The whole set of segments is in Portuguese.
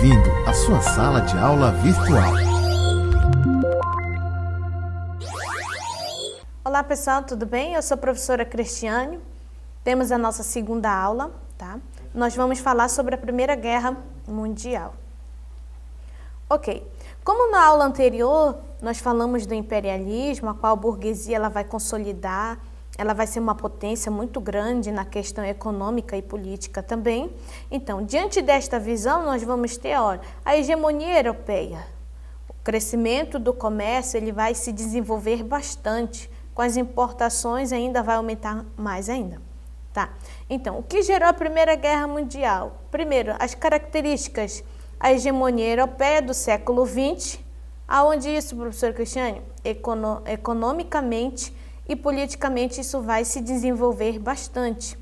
bem-vindo à sua sala de aula virtual. Olá pessoal, tudo bem? Eu sou a professora Cristiane. Temos a nossa segunda aula, tá? Nós vamos falar sobre a Primeira Guerra Mundial. Ok, como na aula anterior nós falamos do imperialismo, a qual a burguesia ela vai consolidar, ela vai ser uma potência muito grande na questão econômica e política também. Então, diante desta visão, nós vamos ter, olha, a hegemonia europeia. O crescimento do comércio ele vai se desenvolver bastante, com as importações ainda vai aumentar mais ainda. Tá? Então, o que gerou a Primeira Guerra Mundial? Primeiro, as características, a hegemonia europeia do século XX, aonde isso, professor Cristiane? Economicamente e politicamente isso vai se desenvolver bastante.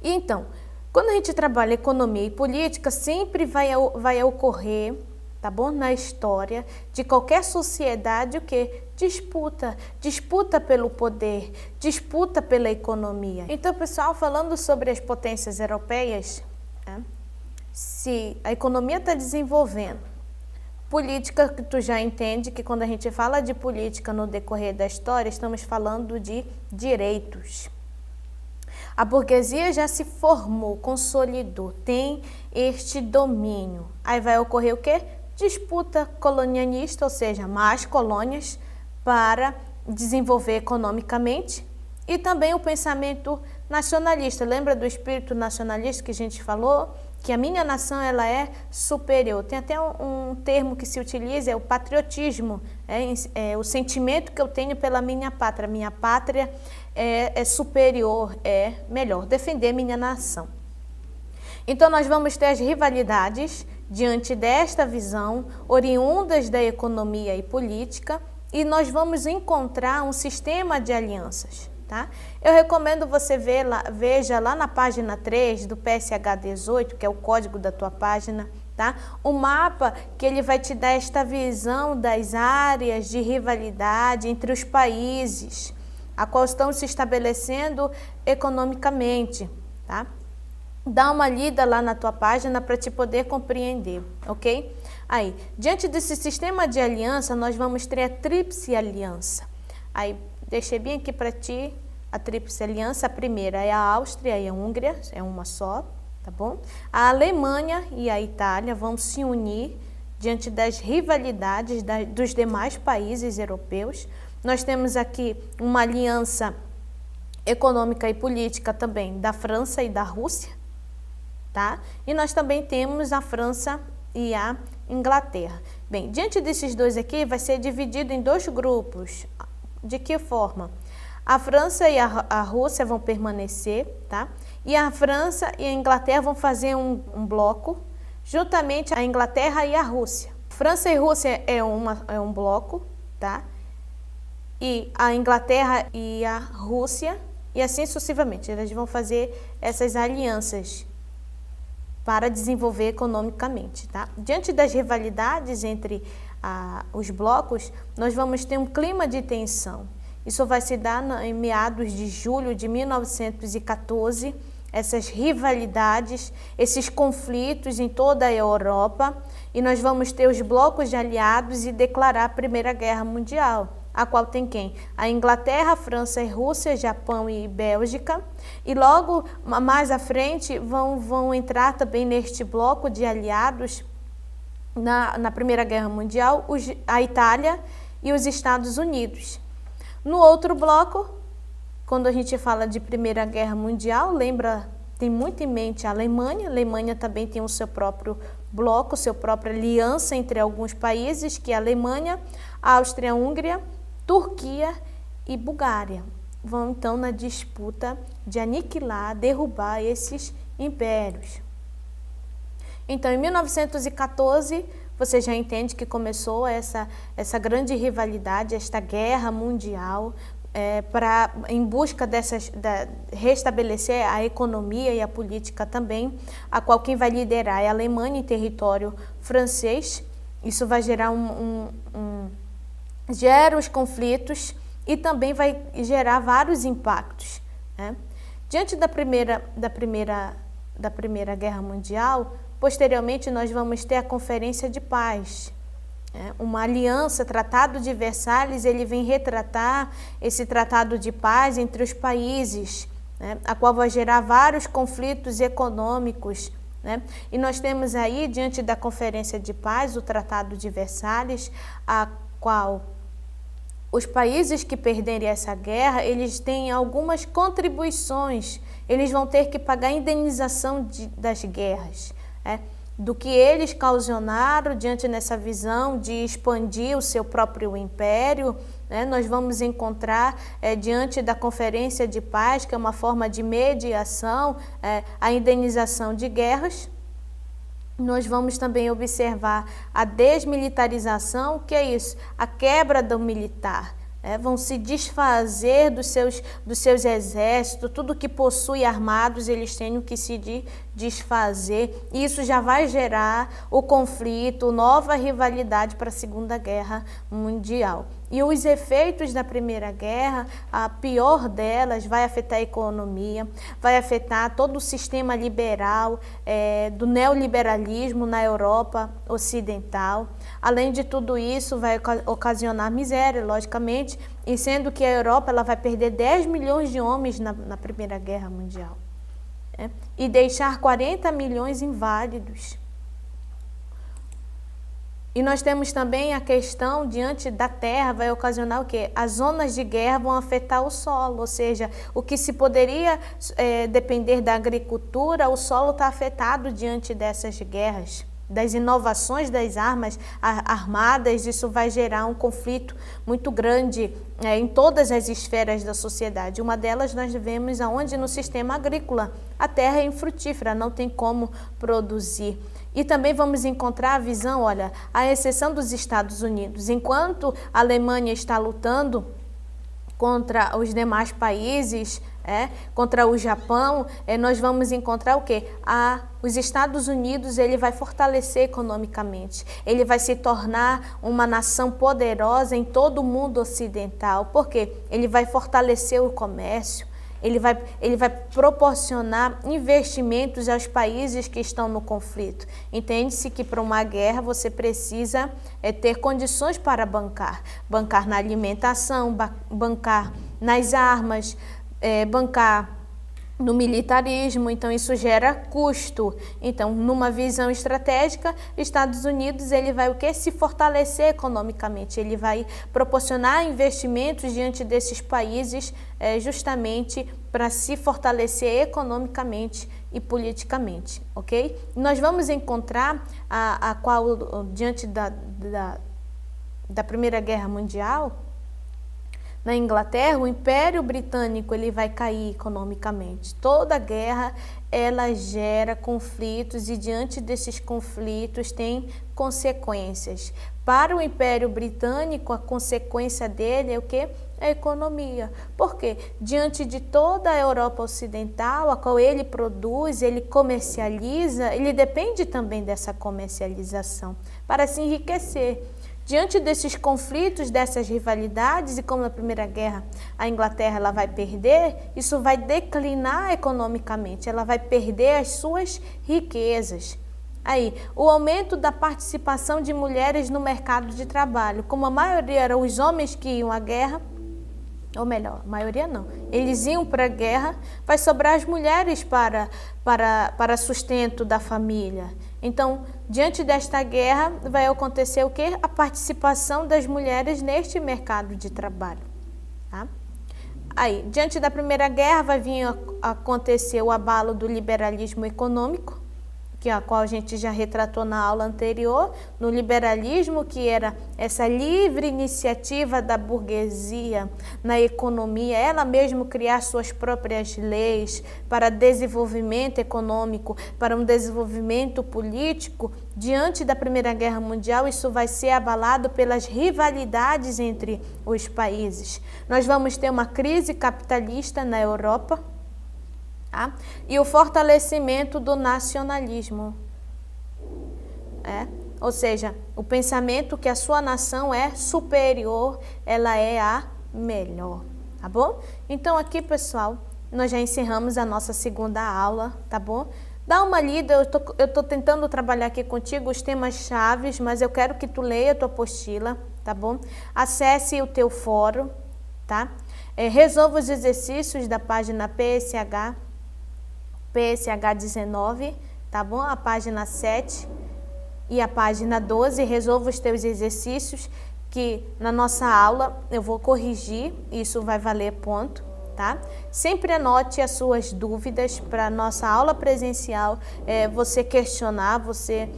E então, quando a gente trabalha economia e política, sempre vai ocorrer, tá bom? Na história de qualquer sociedade, o quê? Disputa. Disputa pelo poder, disputa pela economia. Então, pessoal, falando sobre as potências europeias, né? Se a economia está desenvolvendo, política, que tu já entende que quando a gente fala de política no decorrer da história, estamos falando de direitos. A burguesia já se formou, consolidou, tem este domínio. Aí vai ocorrer o quê? Disputa colonialista, ou seja, mais colônias para desenvolver economicamente. E também o pensamento nacionalista. Lembra do espírito nacionalista que a gente falou? Que a minha nação ela é superior. Tem até um termo que se utiliza, é o patriotismo, é o sentimento que eu tenho pela minha pátria. Minha pátria é superior, é melhor, defender minha nação. Então nós vamos ter as rivalidades diante desta visão, oriundas da economia e política, e nós vamos encontrar um sistema de alianças. Tá? Eu recomendo você veja lá na página 3 do PSH 18, que é o código da tua página, tá? Um mapa que ele vai te dar esta visão das áreas de rivalidade entre os países, a qual estão se estabelecendo economicamente, tá? Dá uma lida lá na tua página para te poder compreender, ok? Aí, diante desse sistema de aliança, nós vamos ter a Tríplice Aliança. Aí, deixei bem aqui para ti a Tríplice Aliança. A primeira é a Áustria e a Hungria, é uma só, tá bom? A Alemanha e a Itália vão se unir diante das rivalidades dos demais países europeus. Nós temos aqui uma aliança econômica e política também da França e da Rússia, tá? E nós também temos a França e a Inglaterra. Bem, diante desses dois aqui, vai ser dividido em dois grupos. De que forma? A França e a Rússia vão permanecer, tá? E a França e a Inglaterra vão fazer um bloco, juntamente a Inglaterra e a Rússia. França e Rússia é um bloco, tá? E a Inglaterra e a Rússia, e assim sucessivamente. Eles vão fazer essas alianças para desenvolver economicamente, tá? Diante das rivalidades entre os blocos, nós vamos ter um clima de tensão. Isso vai se dar em meados de julho de 1914, essas rivalidades, esses conflitos em toda a Europa, e nós vamos ter os blocos de aliados e declarar a Primeira Guerra Mundial, a qual tem quem? A Inglaterra, França e Rússia, Japão e Bélgica, e logo mais à frente vão entrar também neste bloco de aliados na Primeira Guerra Mundial, a Itália e os Estados Unidos. No outro bloco, quando a gente fala de Primeira Guerra Mundial, tem muito em mente a Alemanha. A Alemanha também tem o seu próprio bloco, sua própria aliança entre alguns países, que é a Alemanha, a Áustria, a Hungria, Turquia e Bulgária. Vão então na disputa de aniquilar, derrubar esses impérios. Então, em 1914, você já entende que começou essa grande rivalidade, esta guerra mundial, em busca restabelecer a economia e a política também, a qual quem vai liderar é a Alemanha em território francês. Isso vai gerar gera os conflitos e também vai gerar vários impactos, né? Diante da primeira Guerra Mundial, Posteriormente, nós vamos ter a Conferência de Paz. Uma aliança, Tratado de Versalhes, ele vem retratar esse tratado de paz entre os países, a qual vai gerar vários conflitos econômicos. E nós temos aí, diante da Conferência de Paz, o Tratado de Versalhes, a qual os países que perderem essa guerra, eles têm algumas contribuições, eles vão ter que pagar a indenização das guerras, do que eles ocasionaram diante dessa visão de expandir o seu próprio império. Nós vamos encontrar, diante da Conferência de Paz, que é uma forma de mediação, a indenização de guerras. Nós vamos também observar a desmilitarização, que é isso, a quebra do militar. Vão se desfazer dos seus exércitos, tudo que possui armados, eles têm que se desfazer. Isso já vai gerar o conflito, nova rivalidade para a Segunda Guerra Mundial. E os efeitos da Primeira Guerra, a pior delas, vai afetar a economia, vai afetar todo o sistema liberal, do neoliberalismo na Europa Ocidental. Além de tudo isso, vai ocasionar miséria, logicamente, e sendo que a Europa ela vai perder 10 milhões de homens na Primeira Guerra Mundial, e deixar 40 milhões inválidos. E nós temos também a questão, diante da terra, vai ocasionar o quê? As zonas de guerra vão afetar o solo, ou seja, o que se poderia depender da agricultura, o solo está afetado diante dessas guerras. Das inovações das armas armadas, isso vai gerar um conflito muito grande em todas as esferas da sociedade. Uma delas nós vemos aonde no sistema agrícola a terra é infrutífera, não tem como produzir. E também vamos encontrar a visão, olha, à exceção dos Estados Unidos, enquanto a Alemanha está lutando contra os demais países, contra o Japão, nós vamos encontrar o quê? Os Estados Unidos ele vai fortalecer economicamente, ele vai se tornar uma nação poderosa em todo o mundo ocidental, porque ele vai fortalecer o comércio, ele vai proporcionar investimentos aos países que estão no conflito. Entende-se que para uma guerra você precisa ter condições para bancar na alimentação, bancar nas armas, bancar no militarismo, então isso gera custo. Então, numa visão estratégica, Estados Unidos ele vai o quê? Se fortalecer economicamente, ele vai proporcionar investimentos diante desses países justamente para se fortalecer economicamente e politicamente, ok? Nós vamos encontrar a qual, diante da Primeira Guerra Mundial, na Inglaterra, o Império Britânico ele vai cair economicamente. Toda guerra ela gera conflitos e diante desses conflitos tem consequências. Para o Império Britânico, a consequência dele é o quê? A economia. Por quê? Diante de toda a Europa Ocidental, a qual ele produz, ele comercializa, ele depende também dessa comercialização para se enriquecer. Diante desses conflitos, dessas rivalidades, e como na Primeira Guerra a Inglaterra ela vai perder, isso vai declinar economicamente, ela vai perder as suas riquezas. Aí, o aumento da participação de mulheres no mercado de trabalho, como a maioria eram os homens que iam à guerra, ou melhor, a maioria não, eles iam para a guerra, vai sobrar as mulheres para sustento da família. Então, diante desta guerra, vai acontecer o quê? A participação das mulheres neste mercado de trabalho. Tá? Aí, diante da Primeira Guerra, vai vir acontecer o abalo do liberalismo econômico, que a qual a gente já retratou na aula anterior, no liberalismo, que era essa livre iniciativa da burguesia na economia, ela mesma criar suas próprias leis para desenvolvimento econômico, para um desenvolvimento político. Diante da Primeira Guerra Mundial, isso vai ser abalado pelas rivalidades entre os países. Nós vamos ter uma crise capitalista na Europa, tá? E o fortalecimento do nacionalismo, ou seja, o pensamento que a sua nação é superior, ela é a melhor, tá bom? Então aqui, pessoal, nós já encerramos a nossa segunda aula, tá bom? Dá uma lida, eu tô tentando trabalhar aqui contigo os temas chaves, mas eu quero que tu leia a tua apostila, tá bom? Acesse o teu fórum, tá? Resolva os exercícios da página PSH 19, tá bom? A página 7 e a página 12, resolva os teus exercícios, que na nossa aula eu vou corrigir, isso vai valer ponto. Tá? Sempre anote as suas dúvidas para nossa aula presencial, você questionar, você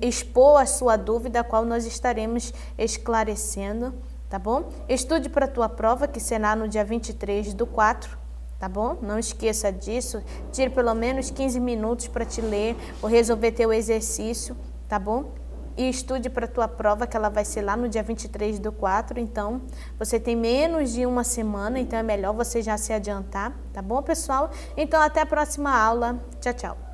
expor a sua dúvida, a qual nós estaremos esclarecendo, tá bom? Estude para a tua prova, que será no dia 23/4, tá bom? Não esqueça disso, tire pelo menos 15 minutos para te ler ou resolver teu exercício, tá bom? E estude para a tua prova, que ela vai ser lá no dia 23/4, então você tem menos de uma semana, então é melhor você já se adiantar, tá bom, pessoal? Então até a próxima aula, tchau, tchau!